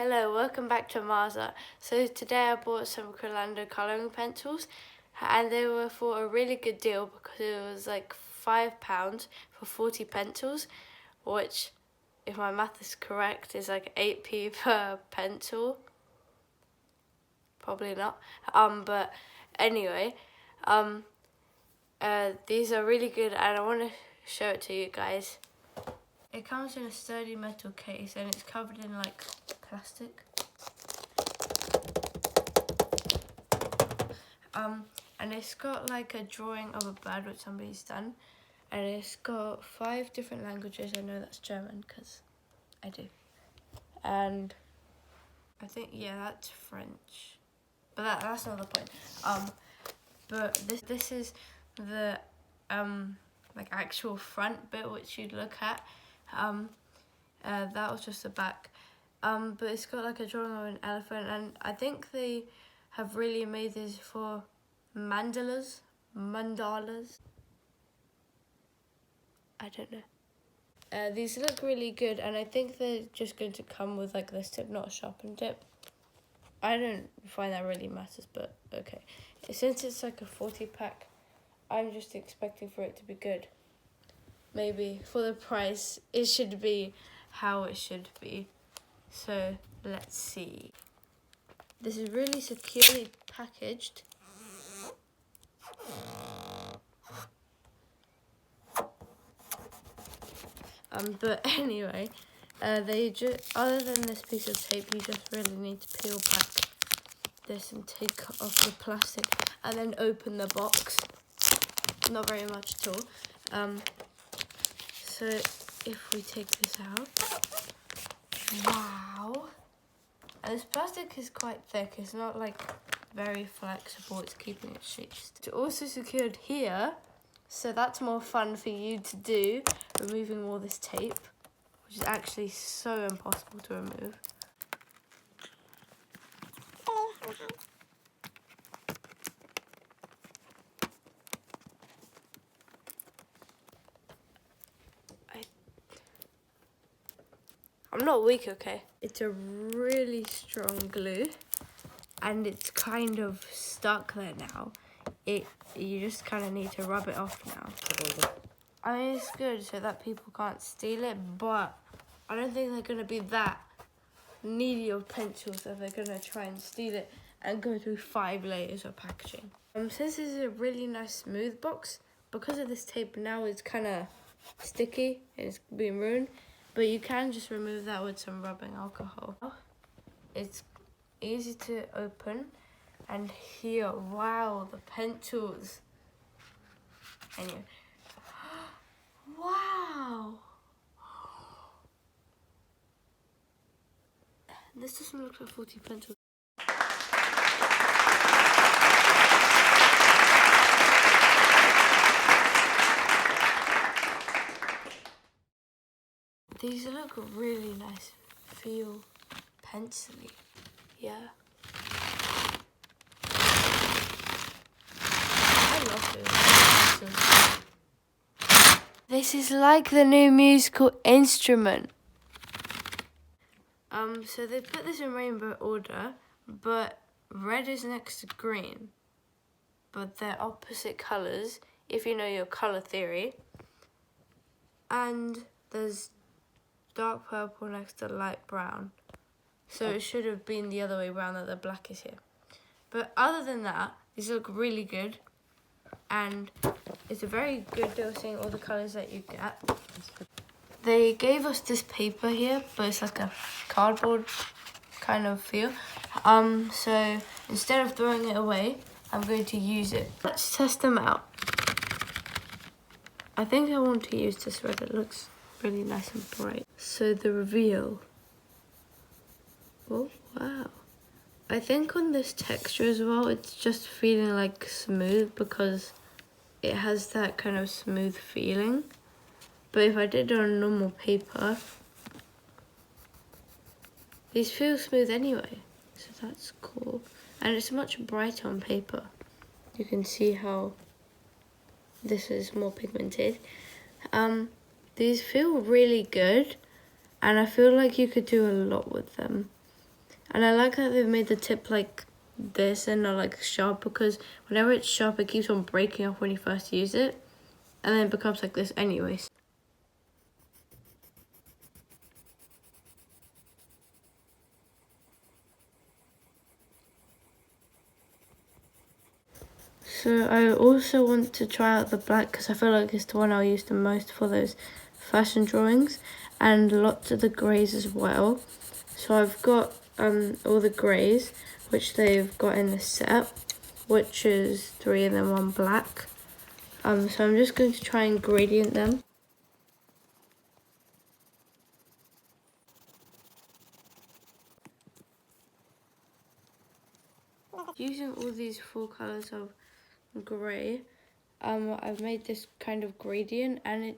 Hello, welcome back to Marza. So today I bought some Crelando colouring pencils and they were for a really good deal because it was like £5 for 40 pencils, which, if my math is correct, is like 8p per pencil. Probably not. But anyway, these are really good and I want to show it to you guys. It comes in a sturdy metal case and it's covered in like plastic. And it's got like a drawing of a bird which somebody's done, and it's got 5 different languages. I know that's German because I do, and I think that's French, but that's not the point. But this is the like actual front bit which you'd look at. That was just the back. But it's got like a drawing of an elephant, and I think they have really made this for mandalas. I don't know. These look really good, and I think they're just going to come with like this tip, not a sharpened tip. I don't find that really matters, but okay. Since it's like a 40 pack, I'm just expecting for it to be good. Maybe for the price, it should be how it should be. So let's see. This is really securely packaged. But anyway, other than this piece of tape, you just really need to peel back this and take off the plastic, and then open the box. Not very much at all. So if we take this out, wow! And this plastic is quite thick. It's not like very flexible. It's keeping it shape. It's also secured here, so that's more fun for you to do, removing all this tape, which is actually so impossible to remove. I'm not weak, okay? It's a really strong glue, and it's kind of stuck there now. You just kind of need to rub it off now. I mean, it's good so that people can't steal it, but I don't think they're going to be that needy of pencils that they're going to try and steal it and go through 5 layers of packaging. Since this is a really nice smooth box, because of this tape now it's kind of sticky and it's being ruined, but you can just remove that with some rubbing alcohol. It's easy to open, and here, wow, the pencils. Anyway. Wow! This doesn't look like 40 pencils. These look really nice. Feel pencil-y. Yeah. I love those pencils. This is like the new musical instrument. So they put this in rainbow order, but red is next to green. But they're opposite colours, if you know your colour theory. And there's dark purple next to light brown. So it should have been the other way around, that the black is here. But other than that, these look really good. And it's a very good deal seeing all the colours that you get. They gave us this paper here, but it's like a cardboard kind of feel. So instead of throwing it away, I'm going to use it. Let's test them out. I think I want to use this red. It looks really nice and bright. So the reveal. Oh, wow. I think on this texture as well, it's just feeling like smooth because it has that kind of smooth feeling. But if I did it on normal paper, these feel smooth anyway. So that's cool. And it's much brighter on paper. You can see how this is more pigmented. These feel really good, and I feel like you could do a lot with them. And I like that they've made the tip like this and not like sharp, because whenever it's sharp it keeps on breaking off when you first use it, and then it becomes like this anyways. So I also want to try out the black because I feel like it's the one I'll use the most for those fashion drawings, and lots of the greys as well. So I've got all the greys, which they've got in the set, which is 3 and then 1 black. So I'm just going to try and gradient them. Using all these 4 colours of grey, I've made this kind of gradient, and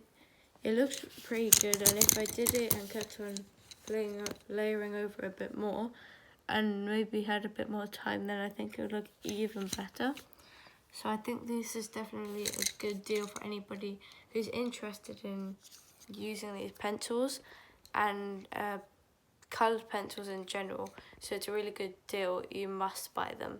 it looks pretty good. And if I did it and kept on layering over a bit more and maybe had a bit more time, then I think it would look even better. So I think this is definitely a good deal for anybody who's interested in using these pencils and coloured pencils in general. So it's a really good deal. You must buy them.